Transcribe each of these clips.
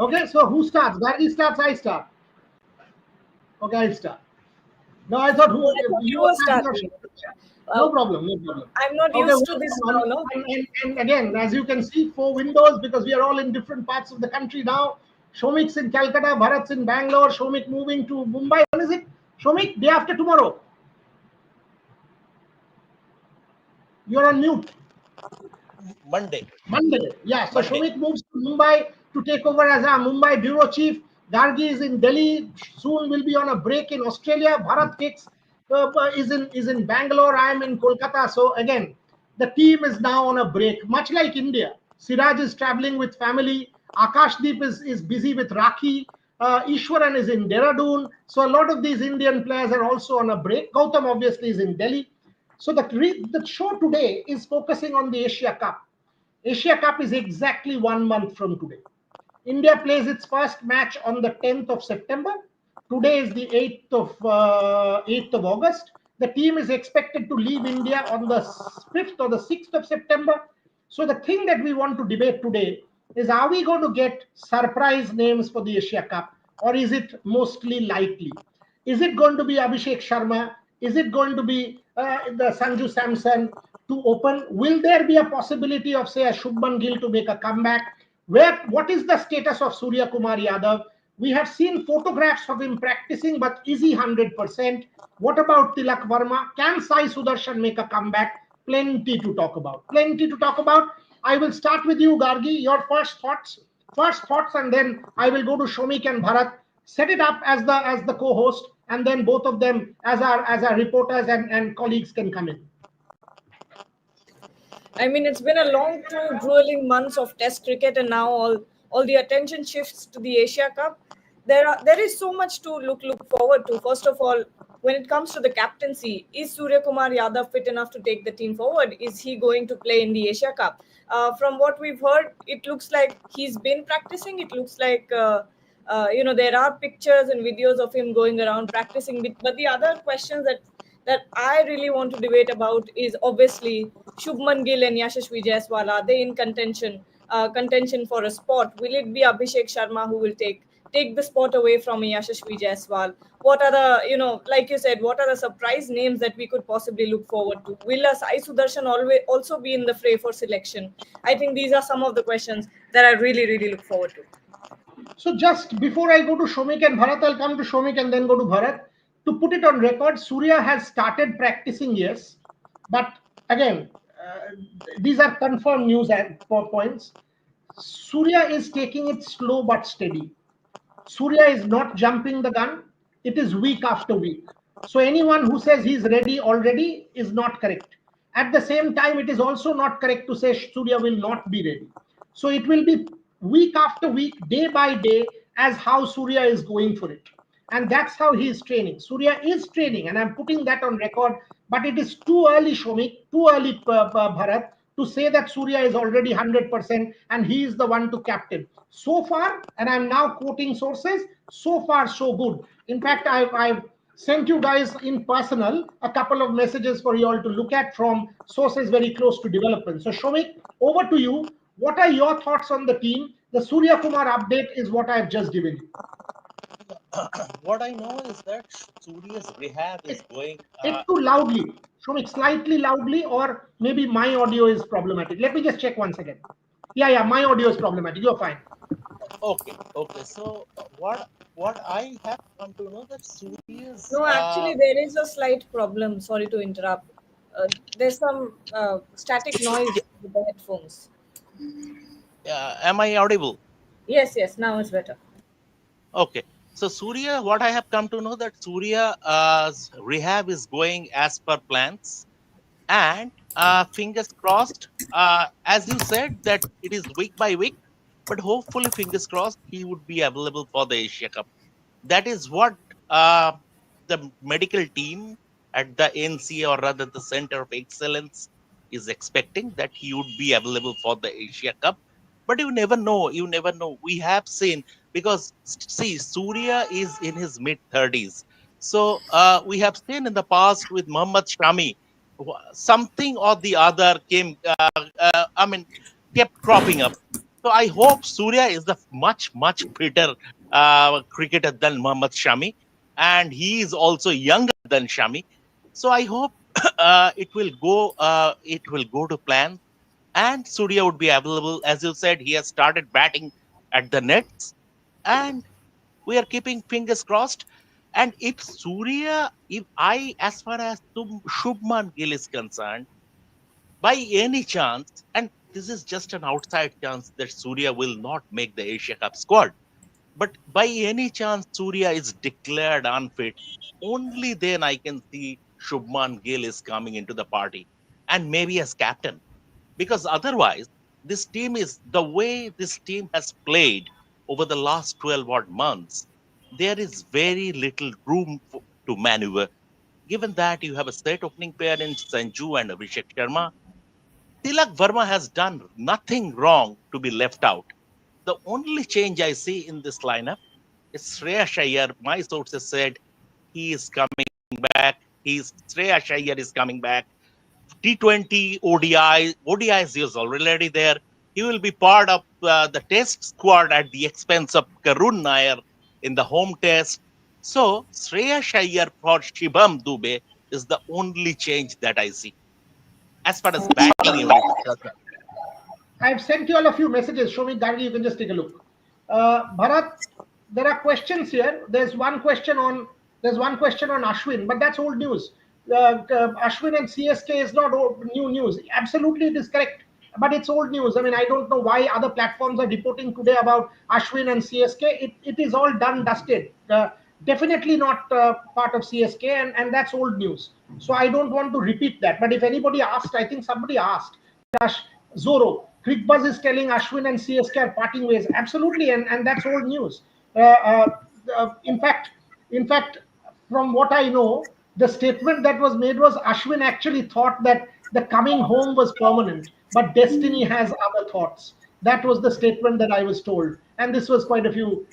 Okay, so who starts? Gargi starts, I start. Okay, I'll start. No, I thought Oh, I thought you were starting. No problem, no problem. I'm not Okay, used to welcome, this now, no? and again, as you can see, 4 windows because we are all in different parts of the country now. Shomik's in Calcutta, Bharat's in Bangalore, Shomik moving to Mumbai. When is it? Shomik, day after tomorrow. You're on mute. Monday. Monday. Yeah, so Monday. Shomik moves to Mumbai to take over as our Mumbai bureau chief. Gargi is in Delhi. Soon will be on a break in Australia. Bharat takes is in Bangalore. I am in Kolkata. So again, the team is now on a break, much like India. Siraj is traveling with family. Akashdeep is busy with Rakhi. Ishwaran is in Dehradun. So a lot of these Indian players are also on a break. Gautam obviously is in Delhi. So the show today is focusing on the Asia Cup. Asia Cup is exactly 1 month from today. India plays its first match on the 10th of September. Today is the 8th of August. The team is expected to leave India on the 5th or the 6th of September. So the thing that we want to debate today is, are we going to get surprise names for the Asia Cup, or is it mostly likely? Is it going to be Abhishek Sharma? Is it going to be the Sanju Samson to open? Will there be a possibility of, say, a Shubman Gill to make a comeback? What is the status of Suryakumar Yadav? We have seen photographs of him practicing, but is he 100%? What about Tilak Verma? Can Sai Sudarshan make a comeback? Plenty to talk about. Plenty to talk about. I will start with you, Gargi. Your first thoughts. And then I will go to Shomik and Bharat. Set it up as the co-host, and then both of them as our reporters and colleagues can come in. I mean, it's been a long, two grueling months of Test cricket, and now all the attention shifts to the Asia Cup. There is so much to look forward to. First of all, when it comes to the captaincy, is Suryakumar Yadav fit enough to take the team forward? Is he going to play in the Asia Cup? From what we've heard, it looks like he's been practicing. It looks like there are pictures and videos of him going around practicing. But the other questions that I really want to debate about is obviously Shubman Gill and Yashasvi Jaiswal. Are they in contention for a spot? Will it be Abhishek Sharma who will take the spot away from Yashasvi Jaiswal? What are like you said, what are the surprise names that we could possibly look forward to? Will Sai Sudarshan also be in the fray for selection? I think these are some of the questions that I really, really look forward to. So just before I go to Shomik and Bharat, I'll come to Shomik and then go to Bharat. To put it on record, Surya has started practicing, yes, but again, these are confirmed news points. Surya is taking it slow but steady. Surya is not jumping the gun. It is week after week. So anyone who says he's ready already is not correct. At the same time, it is also not correct to say Surya will not be ready. So it will be week after week, day by day, as how Surya is going for it. And that's how he is training. Surya is training, and I'm putting that on record. But it is too early, Shomik, too early, Bharat, to say that Surya is already 100% and he is the one to captain. So far, and I'm now quoting sources, so far so good. In fact, I've sent you guys in personal a couple of messages for you all to look at from sources very close to development. So Shomik, over to you. What are your thoughts on the team? The Surya Kumar update is what I've just given you. What I know is that Surya's rehab is going. It's too loudly. Shomik, slightly loudly, or maybe my audio is problematic. Let me just check once again. Yeah, my audio is problematic. You're fine. Okay. So what I have come to know that Surya's. No, actually, there is a slight problem. Sorry to interrupt. There's some static noise with the headphones. Am I audible? Yes, now it's better. Okay. So Surya, what I have come to know that Surya's rehab is going as per plans, and fingers crossed. As you said that it is week by week, but hopefully fingers crossed he would be available for the Asia Cup. That is what uh, the medical team at the NC, or rather the Center of Excellence, is expecting, that he would be available for the Asia Cup. But you never know. We have seen, because see, Surya is in his mid-30s. So we have seen in the past with Muhammad Shami, something or the other kept cropping up. So I hope Surya is a much fitter cricketer than Mohammad Shami, and he is also younger than Shami. So I hope it will go to plan, and Surya would be available. As you said, he has started batting at the nets, and we are keeping fingers crossed. And if I, as far as Shubman Gill is concerned, by any chance, and this is just an outside chance that Surya will not make the Asia Cup squad, but by any chance Surya is declared unfit, only then I can see Shubman Gill is coming into the party, and maybe as captain. Because otherwise, the way this team has played over the last 12 odd months, there is very little room to maneuver. Given that you have a set opening pair in Sanju and Abhishek Sharma, Tilak Verma has done nothing wrong to be left out. The only change I see in this lineup is Shreyas Iyer. My sources said he is coming back. Shreyas Iyer is coming back. T20, ODIs is already there. He will be part of the test squad at the expense of Karun Nair in the home test. So Shreyas Iyer for Shibam Dube is the only change that I see as far as batting unit is concerned. I've sent you all a few messages. Show me, Gargi, you can just take a look. Bharat, there are questions here. There's one question on Ashwin, but that's old news. Ashwin and CSK is not new news. Absolutely, it is correct, but it's old news. I mean, I don't know why other platforms are reporting today about Ashwin and CSK. It is all done, dusted. Definitely not part of CSK, and that's old news. So I don't want to repeat that. But if anybody asked, I think somebody asked, Zoro, Crickbuzz is telling Ashwin and CSK are parting ways. Absolutely, and that's old news. Uh, uh, in fact, in fact, from what I know, the statement that was made was Ashwin actually thought that the coming home was permanent, but destiny has other thoughts. That was the statement that I was told, and this was quite a few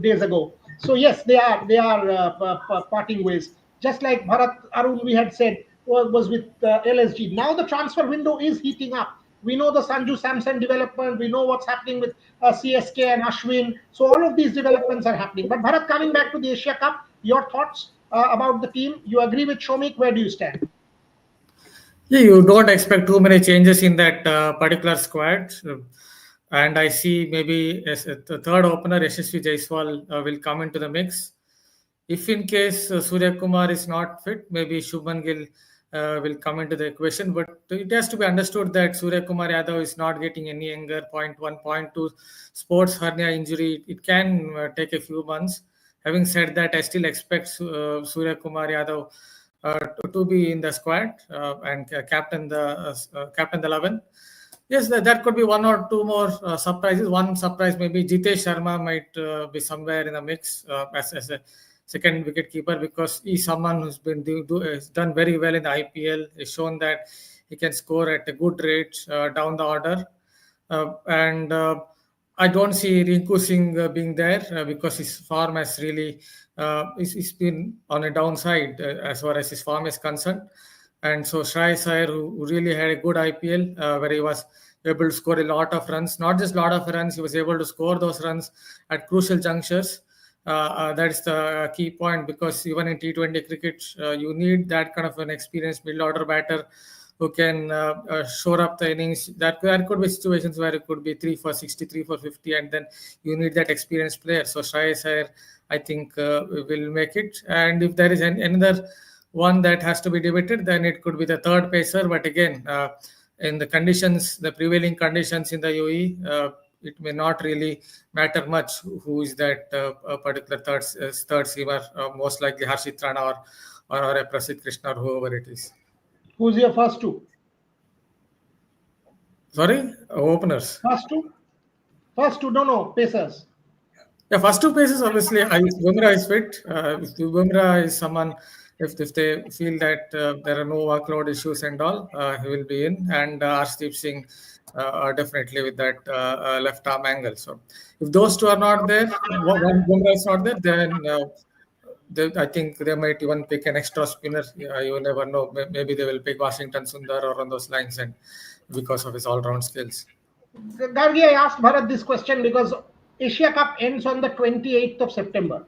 days ago. So yes, they are parting ways. Just like Bharat Arun we had said was with LSG. Now the transfer window is heating up. We know the Sanju Samson development. We know what's happening with CSK and Ashwin. So all of these developments are happening. But Bharat, coming back to the Asia Cup, your thoughts about the team? You agree with Shomik? Where do you stand? Yeah, you don't expect too many changes in that particular squad. And I see maybe as the third opener, SSV Jaiswal, will come into the mix. If in case Surya Kumar is not fit, maybe Shubman Gill will come into the equation. But it has to be understood that Surya Kumar Yadav is not getting any younger. Point 1, point 2, sports hernia injury. It can take a few months. Having said that, I still expect Surya Kumar Yadav to be in the squad and captain the 11. Yes, that could be one or two more surprises. One surprise maybe Jitesh Sharma might be somewhere in the mix as a second wicket keeper, because he's someone who's been has done very well in the IPL. He's shown that he can score at a good rate down the order, and I don't see Rinku Singh being there because his form has really he's been on a downside as far as his form is concerned. And so Shreyas Iyer, who really had a good IPL, where he was able to score a lot of runs, not just a lot of runs, he was able to score those runs at crucial junctures. That is the key point, because even in T20 cricket, you need that kind of an experienced middle order batter who can shore up the innings. There could be situations where it could be 3 for 60, 3 for 50, and then you need that experienced player. So Shreyas Iyer, I think, will make it. And if there is another one that has to be debated, then it could be the third pacer. But again, in the conditions, the prevailing conditions in the UAE, it may not really matter much who is that particular third seamer. Most likely Harshit Rana or a Prasidh Krishna or whoever it is. Who's your first two? Sorry, openers. First two? First two, no, pacers. Yeah, first two paces, obviously, Bumrah is fit. If Bumrah is someone, if they feel that there are no workload issues and all, he will be in. And Arshdeep Singh definitely with that left arm angle. So if those two are not there, one Bumrah is not there, then I think they might even pick an extra spinner. You never know. Maybe they will pick Washington Sundar or on those lines, and because of his all-round skills. Gargi, I asked Bharat this question because Asia Cup ends on the 28th of September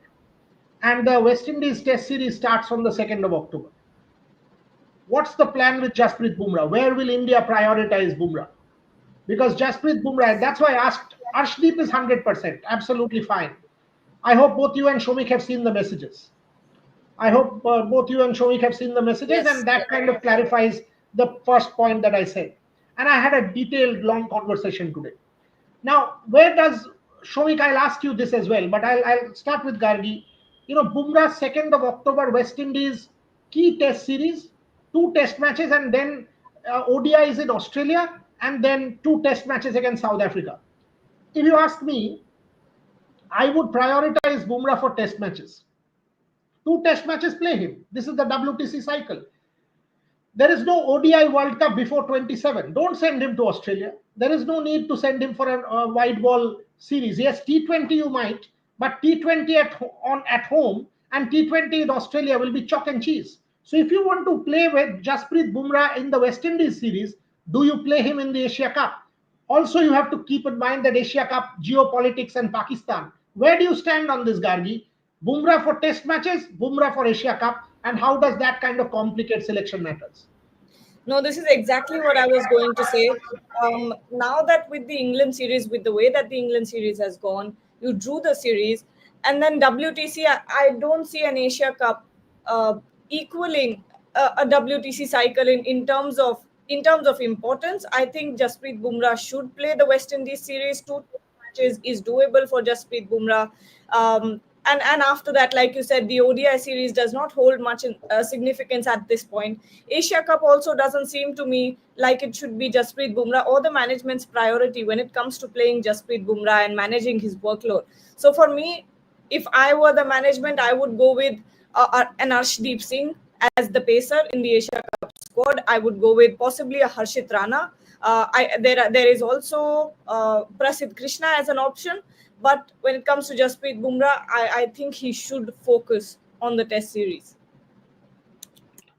and the West Indies Test series starts on the 2nd of October. What's the plan with Jasprit Bumrah? Where will India prioritize Bumrah? Because Jasprit Bumrah, that's why I asked. Arshdeep is 100%, absolutely fine. I hope both you and Shomik have seen the messages. I hope both you and Shomik have seen the messages, Yes. and that kind of clarifies the first point that I said. And I had a detailed, long conversation today. Now, where does Shomik? I'll ask you this as well, but I'll start with Gargi. Bumrah 2nd of October, West Indies key test series, two test matches, and then ODIs in Australia, and then two test matches against South Africa. If you ask me, I would prioritize Bumrah for test matches. Two test matches, play him. This is the WTC cycle. There is no ODI World Cup before 27. Don't send him to Australia. There is no need to send him for a wide ball series. Yes, T20 you might, but T20 at home and T20 in Australia will be chalk and cheese. So if you want to play with Jasprit Bumrah in the West Indies series, do you play him in the Asia Cup? Also, you have to keep in mind that Asia Cup, geopolitics, and Pakistan. Where do you stand on this, Gargi? Bumrah for test matches, Bumrah for Asia Cup, and how does that kind of complicate selection matters? No, this is exactly what I was going to say. Now that with the England series, with the way that the England series has gone, you drew the series, and then WTC. I don't see an Asia Cup equaling a WTC cycle in terms of importance. I think Jasprit Bumrah should play the West Indies series. Two matches is doable for Jasprit Bumrah. And after that, like you said, the ODI series does not hold much significance at this point. Asia Cup also doesn't seem to me like it should be Jasprit Bumrah or the management's priority when it comes to playing Jasprit Bumrah and managing his workload. So for me, if I were the management, I would go with an Arshdeep Singh as the pacer in the Asia Cup squad. I would go with possibly a Harshit Rana. There is also Prasidh Krishna as an option. But when it comes to Jasprit Bumrah, I think he should focus on the Test series.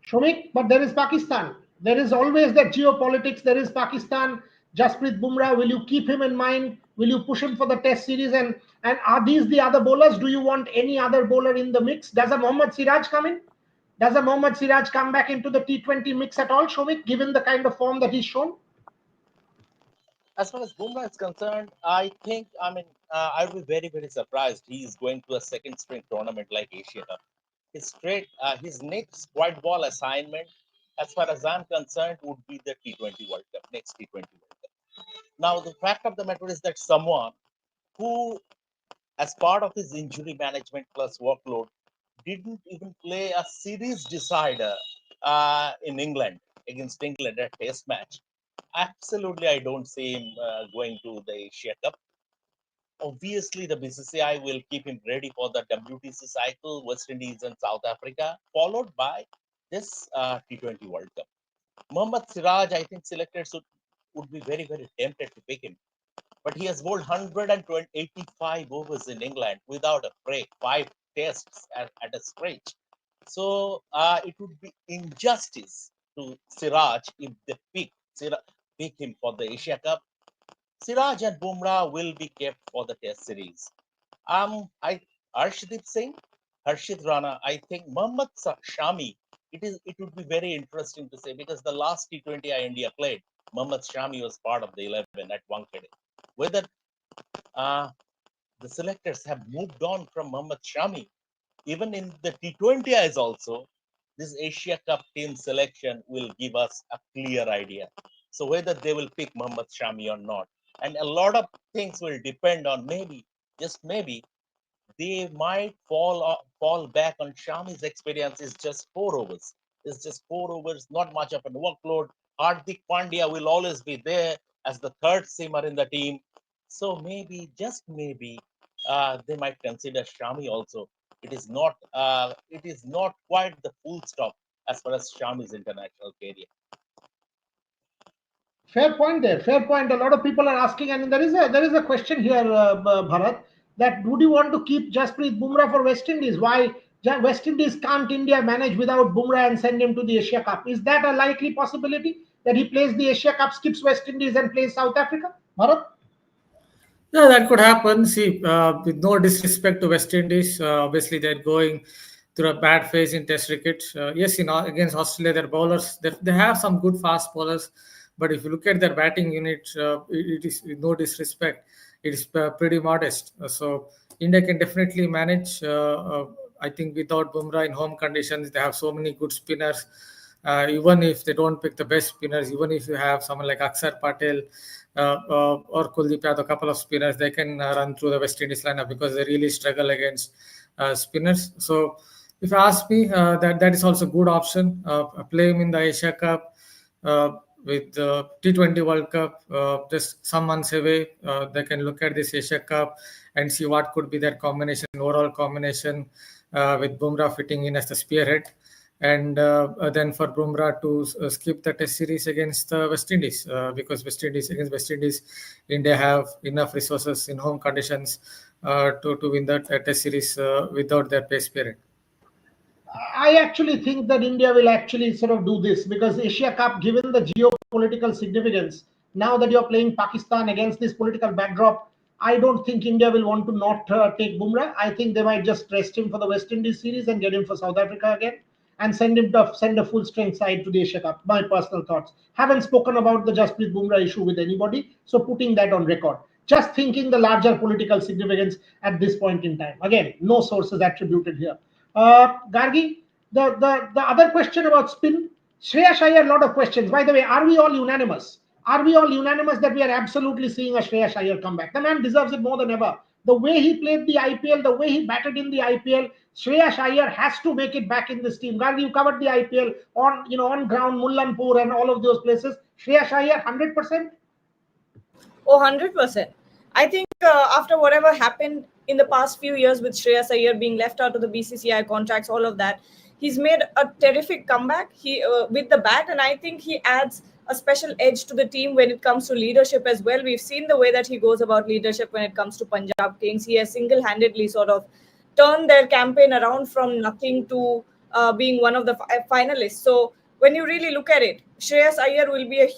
Shomik, but there is Pakistan. There is always that geopolitics. There is Pakistan. Jasprit Bumrah, will you keep him in mind? Will you push him for the Test series? And are these the other bowlers? Do you want any other bowler in the mix? Does a Mohammad Siraj come in? Does a Mohammad Siraj come back into the T20 mix at all, Shomik, given the kind of form that he's shown? As far as Bumrah is concerned, I mean, I'd be very, very surprised he is going to a second string tournament like Asia Cup. His next white ball assignment, as far as I'm concerned, would be the T20 World Cup, next T20 World Cup. Now, the fact of the matter is that someone who, as part of his injury management plus workload, didn't even play a series decider in England against England at Test match. Absolutely, I don't see him going to the Asia Cup. Obviously, the BCCI will keep him ready for the WTC cycle, West Indies and South Africa, followed by this T20 World Cup. Mohammad Siraj, I think selectors would be very, very tempted to pick him. But he has bowled 185 overs in England without a break, five tests at a stretch. So it would be injustice to Siraj if they pick him for the Asia Cup. Siraj and Bumrah will be kept for the Test series. I Arshdeep Singh, Harshit Rana. I think Mohammad Shami. It would be very interesting to say because the last T20 India played, Mohammad Shami was part of the 11 at Wankhede. Whether uh, the selectors have moved on from Mohammad Shami, even in the T20Is also, this Asia Cup team selection will give us a clear idea. So whether they will pick Mohammad Shami or not. And a lot of things will depend on maybe, just maybe, they might fall back on Shami's experience is just 4 overs. It's just 4 overs, not much of a workload. Hardik Pandya will always be there as the third seamer in the team. So maybe, just maybe, they might consider Shami also. It is not quite the full stop as far as Shami's international career. Fair point there. Fair point. A lot of people are asking, and there is a question here, Bharat, that would you want to keep Jasprit Bumrah for West Indies? Why West Indies can't India manage without Bumrah and send him to the Asia Cup? Is that a likely possibility that he plays the Asia Cup, skips West Indies, and plays South Africa? Bharat? Yeah, that could happen. See, with no disrespect to West Indies, obviously they're going through a bad phase in Test cricket. Yes, against Australia, their bowlers they have some good fast bowlers, but if you look at their batting unit, it is with no disrespect, it is pretty modest. So India can definitely manage. I think without Bumrah in home conditions, they have so many good spinners. Even if they don't pick the best spinners, even if you have someone like Aksar Patel or Kuldeep Yadav, a couple of spinners, they can run through the West Indies lineup because they really struggle against spinners. So, if you ask me, that is also a good option. Play him in the Asia Cup with the T20 World Cup just some months away. They can look at this Asia Cup and see what could be their combination, overall combination with Bumrah fitting in as the spearhead and then for Bumrah to skip the Test series against West Indies because West Indies, India have enough resources in home conditions to win that Test series without their pace period. I actually think that India will actually sort of do this because Asia Cup, given the geopolitical significance, now that you're playing Pakistan against this political backdrop, I don't think India will want to not take Bumrah. I think they might just rest him for the West Indies series and get him for South Africa again and send a full strength side to the Asia Cup. My personal thoughts. Haven't spoken about the Jasprit Bumrah issue with anybody, so putting that on record. Just thinking the larger political significance at this point in time. Again, no sources attributed here. Gargi, the other question about spin, Shreya Iyer, a lot of questions. By the way, are we all unanimous? Are we all unanimous that we are absolutely seeing a Shreya Iyer comeback? The man deserves it more than ever. The way he played the IPL, the way he batted in the IPL, Shreya Iyer has to make it back in this team. Gargi, you covered the IPL on on ground, Mullanpur and all of those places. Shreya Iyer, 100%. Oh, 100%. I think after whatever happened in the past few years with Shreyas Iyer being left out of the BCCI contracts, all of that, he's made a terrific comeback with the bat, and I think he adds a special edge to the team when it comes to leadership as well. We've seen the way that he goes about leadership when it comes to Punjab Kings. He has single-handedly sort of turned their campaign around from nothing to being one of the finalists. So when you really look at it, Shreyas Iyer will be a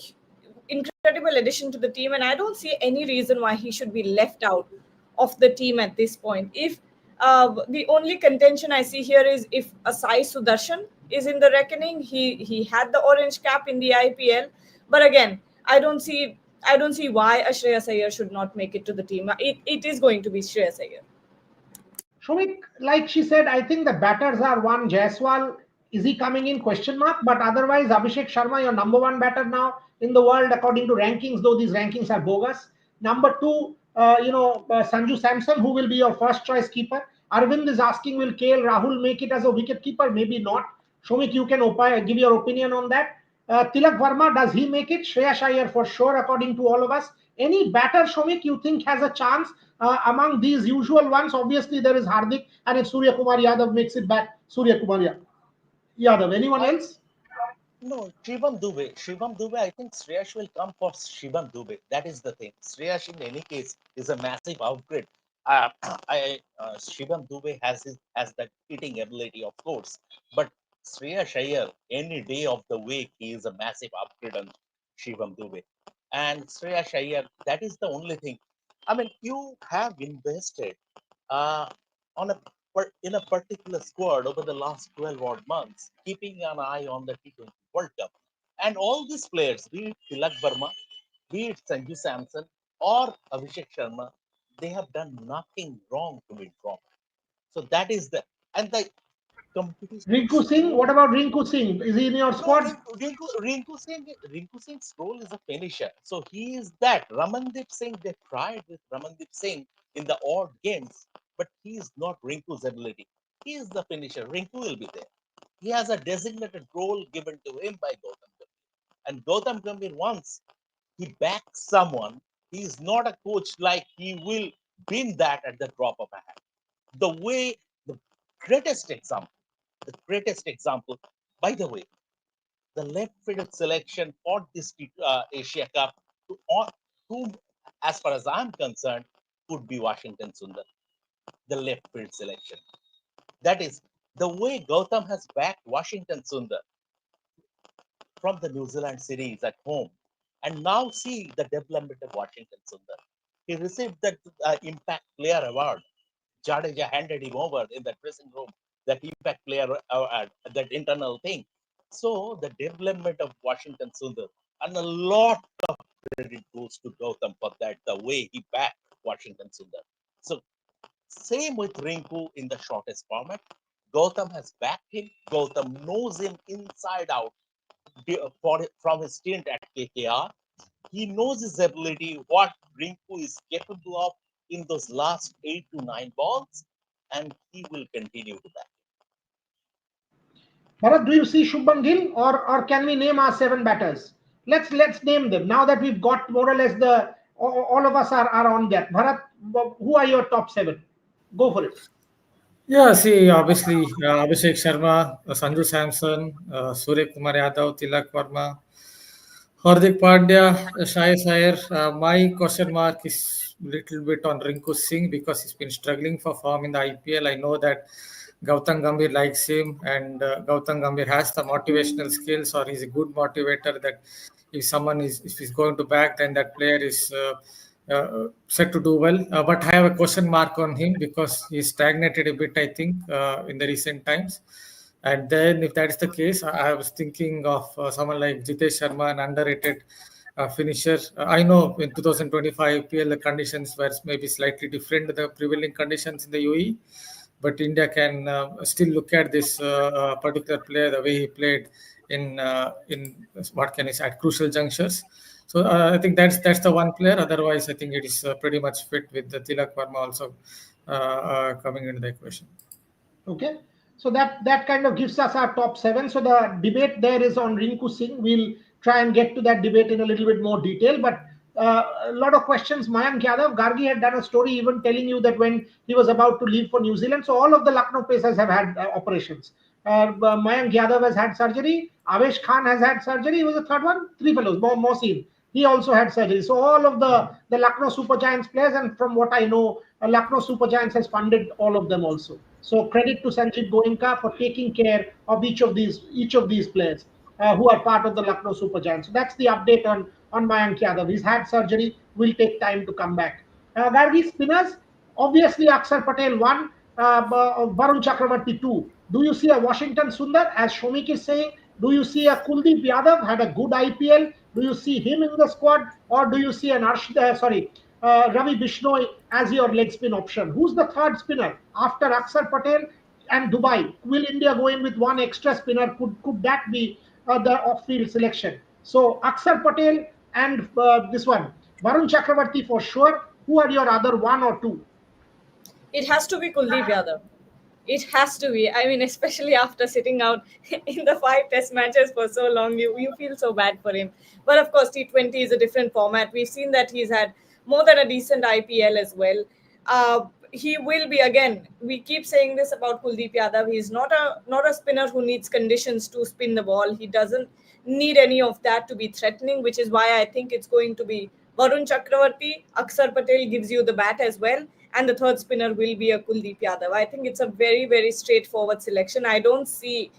incredible addition to the team, and I don't see any reason why he should be left out of the team at this point. If the only contention I see here is if Asai Sudarshan is in the reckoning. He had the orange cap in the IPL, but again, I don't see why a Shreyas Iyer should not make it to the team. It is going to be Shreyas Iyer. Shomik, like she said, I think the batters are one. Jaiswal, is he coming in? Question mark. But otherwise, Abhishek Sharma, your number one batter now in the world according to rankings, though these rankings are bogus. Number two, Sanju Samson, who will be your first choice keeper. Arvind is asking, will KL Rahul make it as a wicket keeper? Maybe not. Shomik, you can give your opinion on that. Tilak Verma, does he make it? Shreya Iyer for sure, according to all of us. Any batter, Shomik, you think has a chance among these usual ones? Obviously, there is Hardik, and if Suryakumar Yadav makes it back, Yadav. Anyone I else? No, Shivam Dubey. Shivam Dubey, I think Sreyash will come for Shivam Dubey. That is the thing. Sreyash, in any case, is a massive upgrade. Shivam Dubey has that hitting ability, of course, but Sreyash Iyer, any day of the week, he is a massive upgrade on Shivam Dubey. And Sreyash Iyer, that is the only thing. I mean, you have invested uh, on in a particular squad over the last 12 odd months, keeping an eye on the T20 World Cup. And all these players, be it Tilak Verma, be it Sanju Samson or Abhishek Sharma, they have done nothing wrong to be wrong. So that is and the competition Rinku Singh. score. What about Rinku Singh? Is he in your No, squad? Rinku Singh's role is a finisher. So he is that. Ramandeep Singh, they tried with Ramandeep Singh in the odd games, but he is not Rinku's ability. He is the finisher. Rinku will be there. He has a designated role given to him by Gautam Gambhir. And Gautam Gambhir, once he backs someone, he is not a coach like he will win that at the drop of a hat. The way, the greatest example, the greatest example, by the way, the left-footed selection for this Asia Cup, to, whom, as far as I'm concerned, could be Washington Sundar, the left-field selection. That is the way Gautam has backed Washington Sundar from the New Zealand series at home. And now see the development of Washington Sundar. He received that Impact Player Award. Jadeja handed him over in that dressing room, that Impact Player Award, that internal thing. So the development of Washington Sundar, and a lot of credit goes to Gautam for that, the way he backed Washington Sundar. So same with Rinku in the shortest format. Gautam has backed him. Gautam knows him inside out from his stint at KKR. He knows his ability, what Rinku is capable of in those last 8 to 9 balls, and he will continue to back. Bharat, do you see Shubman Gill, or can we name our 7 batters? Let's name them now that we've got more or less the all of us are on that. Bharat, who are your top 7? Go for it. Yeah, see, obviously, Abhishek Sharma, Sanju Samson, Suryakumar Yadav, Tilak Verma, Hardik Pandya, Shai Sayer. My question mark is little bit on Rinku Singh because he's been struggling for form in the IPL. I know that Gautam Gambhir likes him, and Gautam Gambhir has the motivational skills, or he's a good motivator. That if he's going to back, then that player is set to do well. But I have a question mark on him because he stagnated a bit, I think, in the recent times. And then, if that is the case, I was thinking of someone like Jitesh Sharma, an underrated finisher. I know in 2025 IPL the conditions were maybe slightly different to the prevailing conditions in the UAE, but India can still look at this particular player, the way he played in what can I say, at crucial junctures. So I think that's the one player. Otherwise, I think it is pretty much fit with the Tilak Verma also coming into the equation. Okay, so that kind of gives us our top 7. So the debate there is on Rinku Singh. We'll try and get to that debate in a little bit more detail. But a lot of questions. Mayank Yadav, Gargi had done a story even telling you that when he was about to leave for New Zealand, so all of the Lucknow Pacers have had operations. Mayank Yadav has had surgery. Avesh Khan has had surgery. He was the third one. Three fellows. Mohsin. He also had surgery. So all of the Lucknow Super Giants players, and from what I know, Lucknow Super Giants has funded all of them also. So credit to Sanjeev Goenka for taking care of each of these players who are part of the Lucknow Super Giants. So that's the update on Mayank Yadav. He's had surgery. Will take time to come back. Gargi, spinners, obviously Akshar Patel one, Varun Chakravarti two. Do you see a Washington Sundar, as Shomik is saying? Do you see a Kuldeep Yadav had a good IPL? Do you see him in the squad, or do you see an Ravi Bishnoi as your leg spin option? Who's the third spinner after Akshar Patel and Dubai? Will India go in with one extra spinner? Could that be the off-field selection? So Akshar Patel and this one Varun Chakravarti for sure. Who are your other one or two? It has to be Kuldeep Yadav. It has to be. I mean, especially after sitting out in the 5 test matches for so long, you feel so bad for him. But of course, T20 is a different format. We've seen that he's had more than a decent IPL as well. He will be, again. We keep saying this about Kuldeep Yadav. He's not a spinner who needs conditions to spin the ball. He doesn't need any of that to be threatening, which is why I think it's going to be Varun Chakravarti. Akshar Patel gives you the bat as well, and the third spinner will be a Kuldeep Yadav. I think it's a very, very straightforward selection. I don't see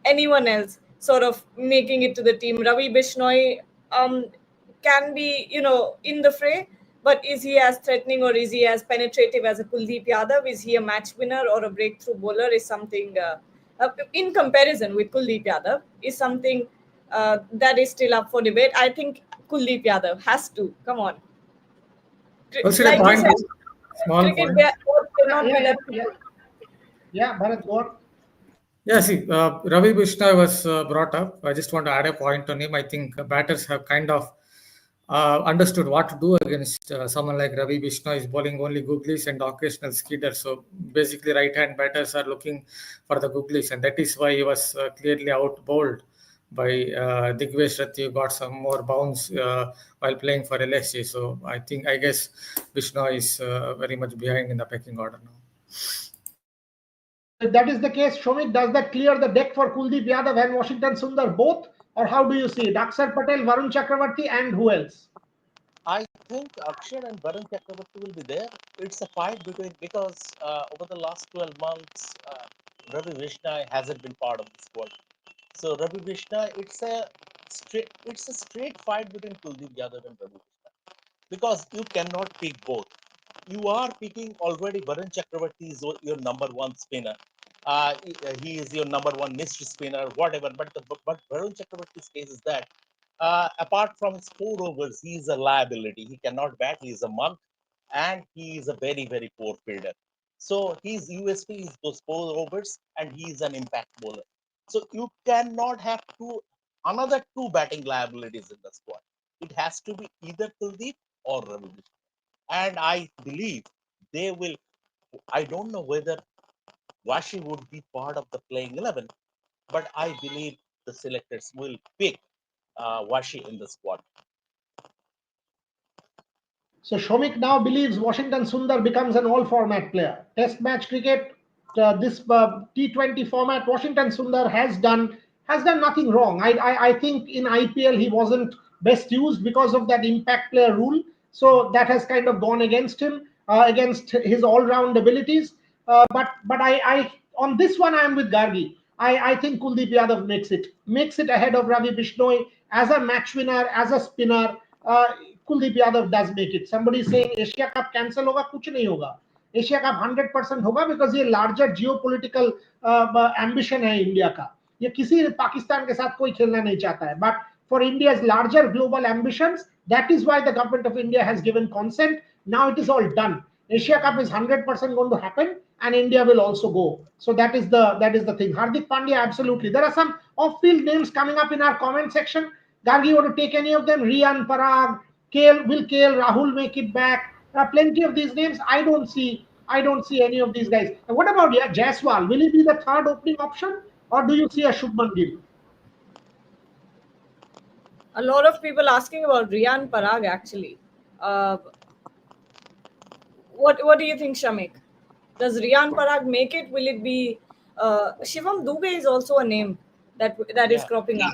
anyone else sort of making it to the team. Ravi Bishnoi can be, in the fray, but is he as threatening or is he as penetrative as a Kuldeep Yadav? Is he a match winner or a breakthrough bowler? Is something, in comparison with Kuldeep Yadav, is something that is still up for debate. I think Kuldeep Yadav has to. Come on. Also, a Like you point, said, small cricket point. cannot be that. Yeah, Bharat, go on. Yeah, see, Ravi Bishnoi was brought up. I just want to add a point on him. I think batters have kind of understood what to do against someone like Ravi Bishnoi. Is bowling only googlies and occasional skidders. So basically, right-hand batters are looking for the googlies, and that is why he was clearly out bowled by Digvesh Rathi, who got some more bounce while playing for LSG. So I guess Bishnoi is very much behind in the pecking order now. So if that is the case, Shomik, does that clear the deck for Kuldeep Yadav and Washington Sundar both? Or how do you see it? Akshar Patel, Varun Chakravarti, and who else? I think Akshay and Varun Chakravarti will be there. It's a fight because over the last 12 months, Ravi Vishnoi hasn't been part of the squad. So Ravi Vishnoi, it's a it's a straight fight between Kuldeep Yadav and Ravi Krishna, because you cannot pick both. You are picking already. Varun Chakravarti is your number one spinner. He is your number one mystery spinner, whatever. But Varun Chakravarti's case is that apart from his 4 overs, he is a liability. He cannot bat. He is a monk, and he is a very poor fielder. So his USP is those 4 overs, and he is an impact bowler. So you cannot have another two batting liabilities in the squad. It has to be either Kuldeep or Ravi Krishna. And I believe they will. I don't know whether Washi would be part of the playing 11, but I believe the selectors will pick Washi in the squad. So Shomik now believes Washington Sundar becomes an all-format player. Test match cricket, this T20 format, Washington Sundar has done nothing wrong. I think in IPL he wasn't best used because of that impact player rule. So that has kind of gone against him, against his all-round abilities. But I on this one I am with Gargi. I think Kuldeep Yadav makes it ahead of Ravi Bishnoi as a match winner, as a spinner. Uh, Kuldeep Yadav does make it. Somebody is saying Asia Cup cancel होगा, कुछ नहीं होगा. Asia Cup 100% होगा because ये larger geopolitical ambition है India का. ये किसी पाकिस्तान के साथ कोई खेलना नहीं चाहता है. But for India's larger global ambitions, that is why the government of India has given consent. Now it is all done. Asia Cup is 100% going to happen, and India will also go. So that is the thing. Hardik Pandya, absolutely. There are some off-field names coming up in our comment section. Gargi, you want to take any of them? Rian Parag, KL Rahul make it back? There are plenty of these names. I don't see any of these guys. And what about Jaiswal? Will he be the third opening option, or do you see a Shubman Gill? A lot of people asking about Rian Parag actually. What do you think, Shamik? Does Rian Parag make it? Will it be Shivam Dubey is also a name that is Yeah, cropping up.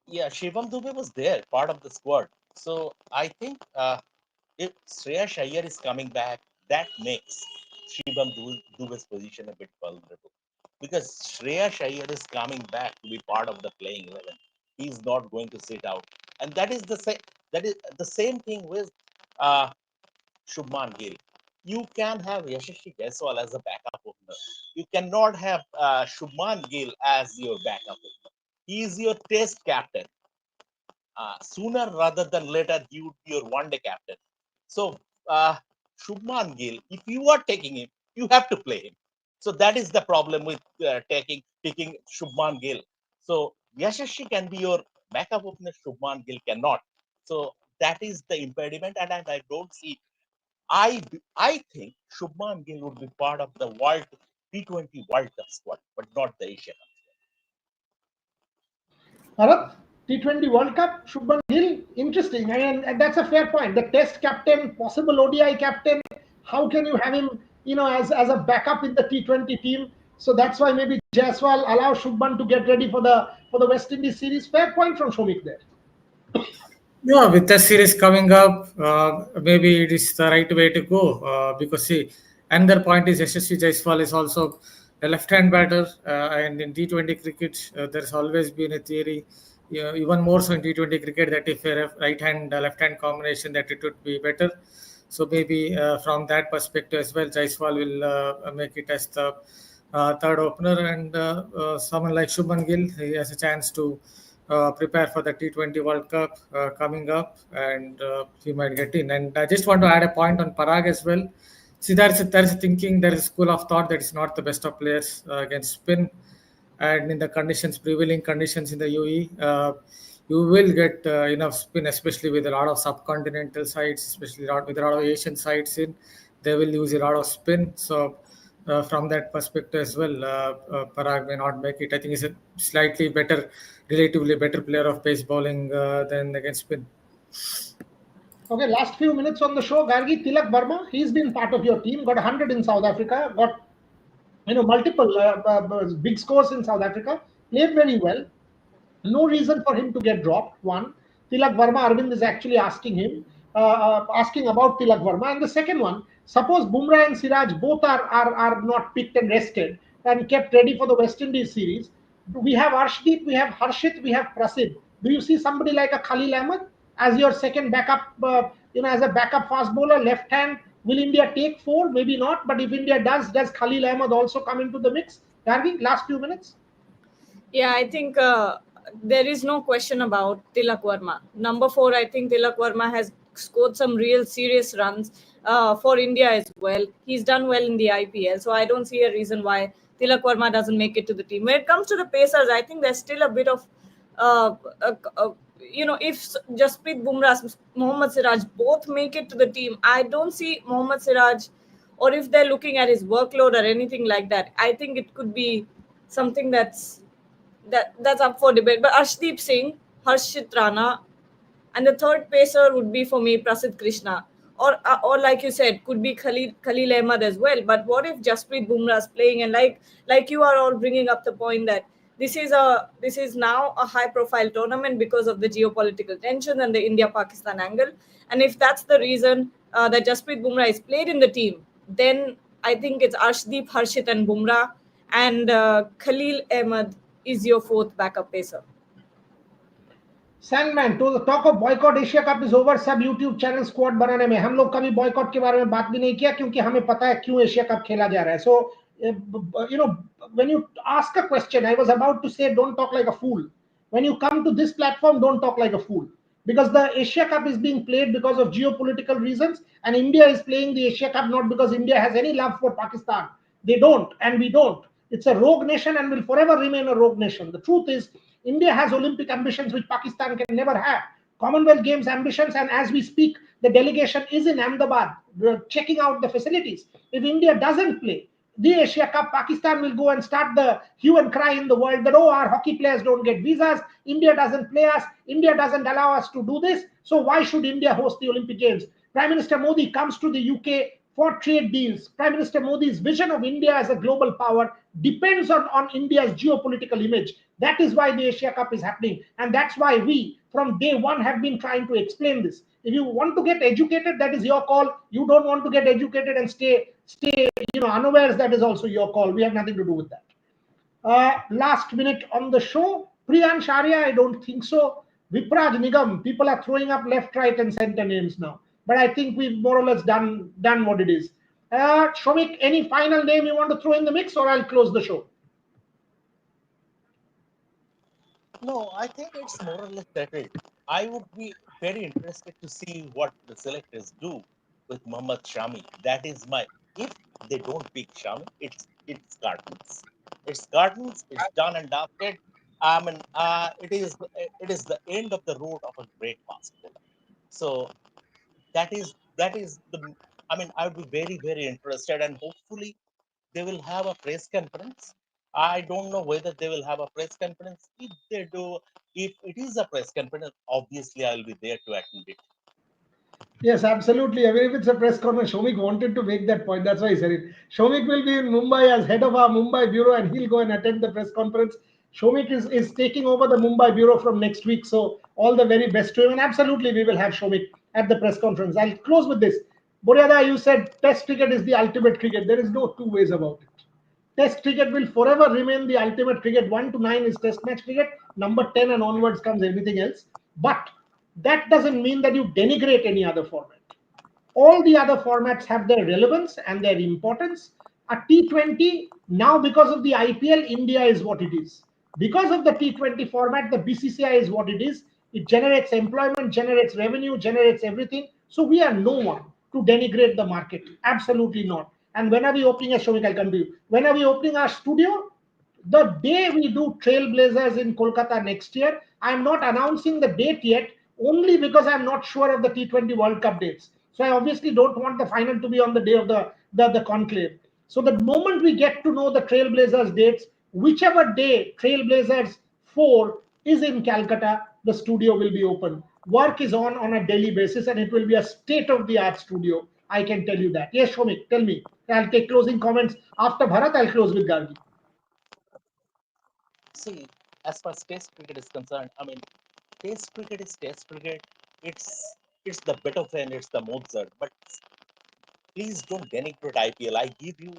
yeah. Shivam Dubey was there, part of the squad. So I think if Shreyas Iyer is coming back, that makes Dubey's position a bit vulnerable, because Shreyas Iyer is coming back to be part of the playing 11. He's not going to sit out, and that is the same. That is the same thing with uh, Shubman Gill. You can have Yashasvi Jaiswal as a backup opener. You cannot have Shubman Gill as your backup opener. He is your test captain. Sooner rather than later, he would be your one-day captain. So, Shubman Gill, if you are taking him, you have to play him. So that is the problem with taking Shubman Gill. So Yashasvi can be your backup opener. Shubman Gill cannot. So that is the impediment, and I don't see. I think Shubman Gill would be part of the World T20 World Cup squad, but not the Asia Cup. Bharat, T20 World Cup, Shubman Gill, interesting. And that's a fair point. The Test captain, possible ODI captain, how can you have him, as a backup in the T20 team? So that's why maybe Jaiswal allow Shubman to get ready for the West Indies series. Fair point from Shomik there. Yeah, with the series coming up, maybe it is the right way to go. Because see, another point is SSC Jaiswal is also a left-hand batter, and in T20 cricket, there's always been a theory, even more so in T20 cricket, that if a right-hand left-hand combination, that it would be better. So maybe from that perspective as well, Jaiswal will make it as the third opener, and someone like Shubman Gill, he has a chance to prepare for the T20 World Cup coming up, and he might get in. And I just want to add a point on Parag as well. See, there's a thinking, there is a school of thought that it's not the best of players against spin, and in the prevailing conditions in the UAE, you will get enough spin, especially with a lot of subcontinental sides, especially with a lot of Asian sides in. They will use a lot of spin. So from that perspective as well, Parag may not make it. I think he's a relatively better player of pace bowling than against spin. Okay, last few minutes on the show. Gargi, Tilak Verma, he's been part of your team, got 100 in South Africa, got multiple big scores in South Africa, played very well. No reason for him to get dropped. One, Tilak Verma, Arvind is actually asking about Tilak Verma. And the second one, suppose Bumrah and Siraj both are not picked and rested and kept ready for the West Indies series. We have Arshdeep, we have Harshit, we have Prasid. Do you see somebody like a Khalil Ahmed as your second backup, as a backup fast bowler, left hand? Will India take four? Maybe not. But if India does Khalil Ahmed also come into the mix? Gargi, last few minutes. Yeah, I think there is no question about Tilak Verma. Number four, I think Tilak Verma has scored some real serious runs for India as well. He's done well in the IPL, so I don't see a reason why Tilak Verma doesn't make it to the team. When it comes to the Pacers, I think there's still a bit of, uh, if Jasprit Bumrah, Mohammad Siraj both make it to the team, I don't see Mohammad Siraj, or if they're looking at his workload or anything like that, I think it could be something that's up for debate. But Arshdeep Singh, Harshit Rana, and the third pacer would be for me Prasidh Krishna, or like you said, could be Khalil Ahmed as well. But what if Jasprit Bumrah is playing, and like you are all bringing up the point that this is now a high profile tournament because of the geopolitical tension and the India Pakistan angle, and if that's the reason that Jasprit Bumrah is played in the team, then I think it's Arshdeep, Harshit, and Bumrah, and Khalil Ahmed is your fourth backup pacer. Sandman to talk of boycott Asia cup is over सब YouTube channel squad बनाने में हम लोग कभी boycott के बारे में बात भी नहीं किया क्योंकि हमें पता है क्यों एशिया कप खेला जा रहा है सो you know when you ask a question I was about to say don't talk like a fool when you come to this platform don't talk like a fool because the Asia Cup is being played because of geopolitical reasons and India is playing the Asia Cup not because India has any love for Pakistan. They don't and we don't. It's a rogue nation and will forever remain a rogue nation. The truth is India has Olympic ambitions which Pakistan can never have. Commonwealth Games ambitions, and as we speak, the delegation is in Ahmedabad checking out the facilities. If India doesn't play the Asia Cup, Pakistan will go and start the hue and cry in the world that, oh, our hockey players don't get visas, India doesn't play us, India doesn't allow us to do this, so why should India host the Olympic Games? Prime Minister Modi comes to the UK for trade deals. Prime Minister Modi's vision of India as a global power depends on India's geopolitical image. That is why the Asia Cup is happening. And that's why we, from day one, have been trying to explain this. If you want to get educated, that is your call. You don't want to get educated and stay unawares, that is also your call. We have nothing to do with that. Last minute on the show, Priyan Sharia, I don't think so. Vipraj Nigam, people are throwing up left, right, and center names now. But I think we've more or less done what it is. Shomik, any final name you want to throw in the mix, or I'll close the show? No, I think it's more or less settled. I would be very interested to see what the selectors do with Muhammad Shami. That is my. If they don't pick Shami, it's gardens. It's gardens. It's done and dusted. I mean, it is the end of the road of a great fast bowler. So that is the. I mean, I would be very interested, and hopefully they will have a press conference. I don't know whether they will have a press conference. If they do, if it is a press conference, obviously I will be there to attend it. Yes, absolutely. I mean, if it's a press conference, Shomik wanted to make that point. That's why he said it. Shomik will be in Mumbai as head of our Mumbai bureau and he'll go and attend the press conference. Shomik is taking over the Mumbai bureau from next week. So, all the very best to him. And absolutely, we will have Shomik at the press conference. I'll close with this. Boryada, you said Test cricket is the ultimate cricket. There is no two ways about it. Test cricket will forever remain the ultimate cricket. 1 to 9 is Test match cricket. Number 10 and onwards comes everything else. But that doesn't mean that you denigrate any other format. All the other formats have their relevance and their importance. A T20, now because of the IPL, India is what it is. Because of the T20 format, the BCCI is what it is. It generates employment, generates revenue, generates everything. So we are no one to denigrate the market. Absolutely not. And when are we opening a show? I'll come to you. When are we opening our studio? The day we do Trailblazers in Kolkata next year, I'm not announcing the date yet, only because I'm not sure of the T20 World Cup dates. So I obviously don't want the final to be on the day of the conclave. So the moment we get to know the Trailblazers dates, whichever day Trailblazers 4 is in Calcutta, the studio will be open. Work is on a daily basis and it will be a state of the art studio. I can tell you that. Yes, Shomik, tell me. I'll take closing comments. After Bharat, I'll close with Gargi. See, as far as Test cricket is concerned, I mean, Test cricket is Test cricket. It's the Beethoven, it's the Mozart. But please don't denigrate IPL. I give you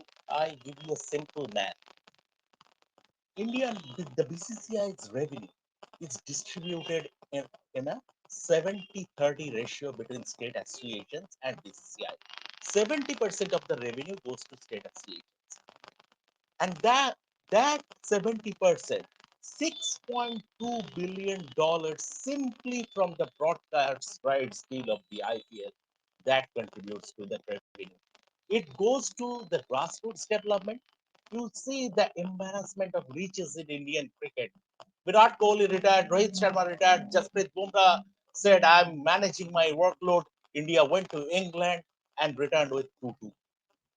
a simple math. India, the BCCI's revenue is distributed in a 70-30 ratio between state associations and BCCI. 70% of the revenue goes to state associations, and that 70%, $6.2 billion simply from the broadcast rights deal of the IPL, that contributes to the revenue. It goes to the grassroots development. You see the embarrassment of reaches in Indian cricket. Virat Kohli retired, Rohit Sharma retired, Jasprit Bumrah said, I'm managing my workload. India went to England and returned with 2-2.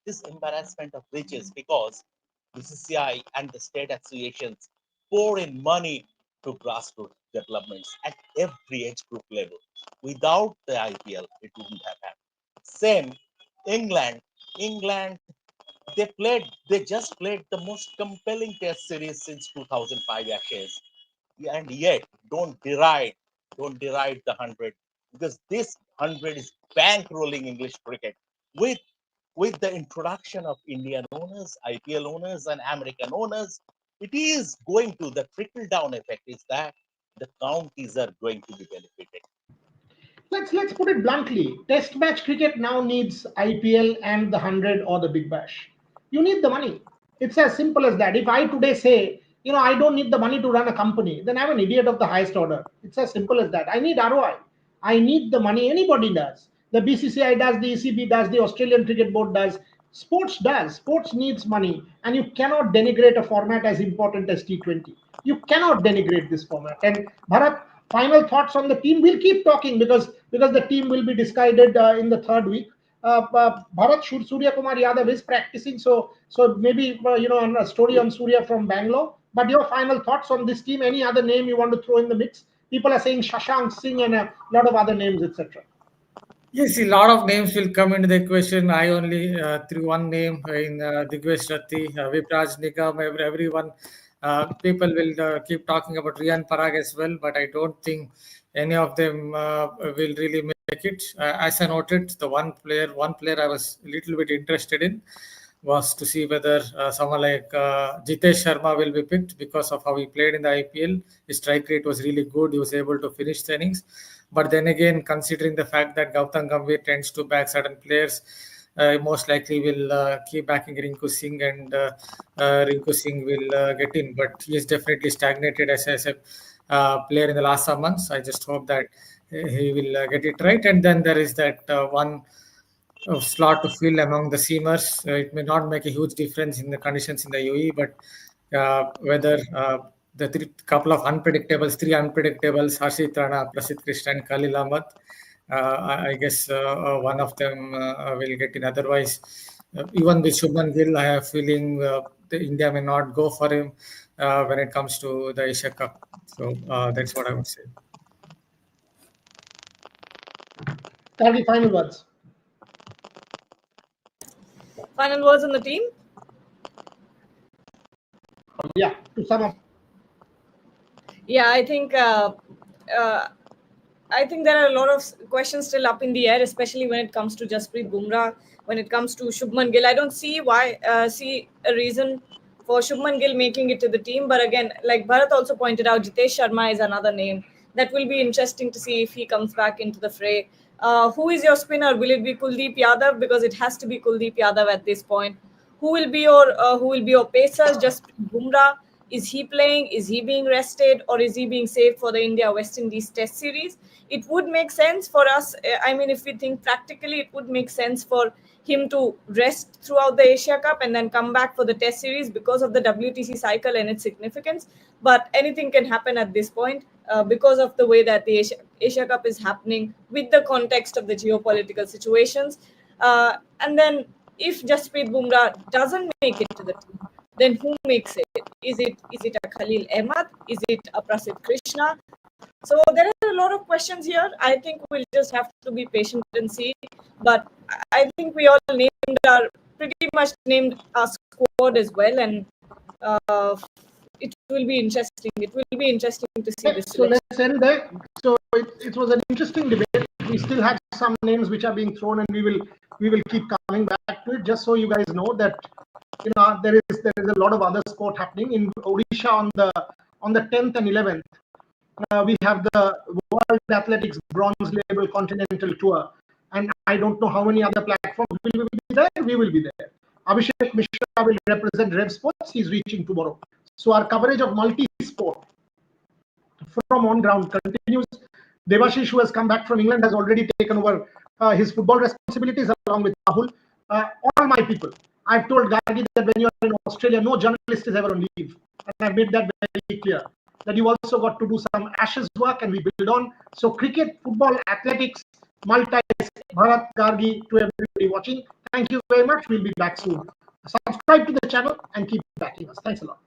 This embarrassment of riches because BCCI and the state associations pour in money to grassroots developments at every age group level. Without the IPL, it wouldn't have happened. Same, England. England, they just played the most compelling test series since 2005 Ashes, and yet don't deride the 100, because this 100 is bankrolling English cricket with the introduction of Indian owners, IPL owners, and American owners. It is going to, the trickle down effect is that the counties are going to be benefited. Let's put it bluntly. Test match cricket now needs IPL and the 100 or the Big Bash. You need the money. It's as simple as that. If I today say, I don't need the money to run a company, then I'm an idiot of the highest order. It's as simple as that. I need ROI. I need the money. Anybody does. The BCCI does, the ECB does, the Australian Cricket Board does. Sports does. Sports needs money, and you cannot denigrate a format as important as T20. You cannot denigrate this format. And Bharat, final thoughts on the team. We'll keep talking because the team will be decided in the third week. Bharat Suryakumar Yadav is practicing, so maybe on a story on Surya from Bangalore. But your final thoughts on this team? Any other name you want to throw in the mix? People are saying Shashank Singh and a lot of other names, etc. Yes, a lot of names will come into the equation. I only threw one name in Digvesh Ratty, Vipraj Nigam, everyone. People will keep talking about Riyan Parag as well, but I don't think any of them will really make it. As I noted, the one player I was a little bit interested in was to see whether someone like Jitesh Sharma will be picked because of how he played in the IPL. His strike rate was really good. He was able to finish the innings. But then again, considering the fact that Gautam Gambhir tends to back certain players, most likely will keep backing Rinku Singh, and Rinku Singh will get in. But he is definitely stagnated as a player in the last some months. I just hope that he will get it right. And then there is that one slot to fill among the seamers. It may not make a huge difference in the conditions in the UAE, but whether the three unpredictables, Harshit Rana, Prasidh Krishna, and Khalil Ahmed, I guess one of them will get in. Otherwise, even with Shubman Gill, I have a feeling the India may not go for him when it comes to the Asia Cup. So that's what I would say. Tarvi, final words. Final words on the team? Yeah, to sum up. Yeah, I think there are a lot of questions still up in the air, especially when it comes to Jasprit Bumrah, when it comes to Shubman Gill. I don't see a reason for Shubman Gill making it to the team. But again, like Bharat also pointed out, Jitesh Sharma is another name. That will be interesting to see if he comes back into the fray. Who is your spinner? Will it be Kuldeep Yadav? Because it has to be Kuldeep Yadav at this point. Who will be your pacers? Just Bumrah. Is he playing? Is he being rested, or is he being saved for the India West Indies Test series? It would make sense for us. I mean, if we think practically, it would make sense for him to rest throughout the Asia Cup and then come back for the Test series because of the WTC cycle and its significance. But anything can happen at this point because of the way that the Asia Cup is happening with the context of the geopolitical situations. And then if Jasprit Bumrah doesn't make it to the team, then who makes it? Is it a Khalil Ahmed? Is it a Prasidh Krishna? So there are a lot of questions here. I think we'll just have to be patient and see. But I think we all pretty much named our squad as well, and it will be interesting. It will be interesting to see this. So let's end there. So it was an interesting debate. We still have some names which are being thrown, and we will keep coming back to it. Just so you guys know that there is a lot of other sport happening in Odisha on the 10th and 11th. We have the World Athletics Bronze Label Continental Tour. And I don't know how many other platforms will be there. We will be there. Abhishek Mishra will represent Rev Sports. He's reaching tomorrow. So our coverage of multi-sport from on ground continues. Devashish, who has come back from England, has already taken over his football responsibilities along with Rahul. All my people. I've told Gargi that when you're in Australia, no journalist is ever on leave. And I've made that very clear. That you've also got to do some ashes work and we build on. So cricket, football, athletics, multi, Bharat, Gargi, to everybody watching. Thank you very much. We'll be back soon. Subscribe to the channel and keep backing us. Thanks a lot.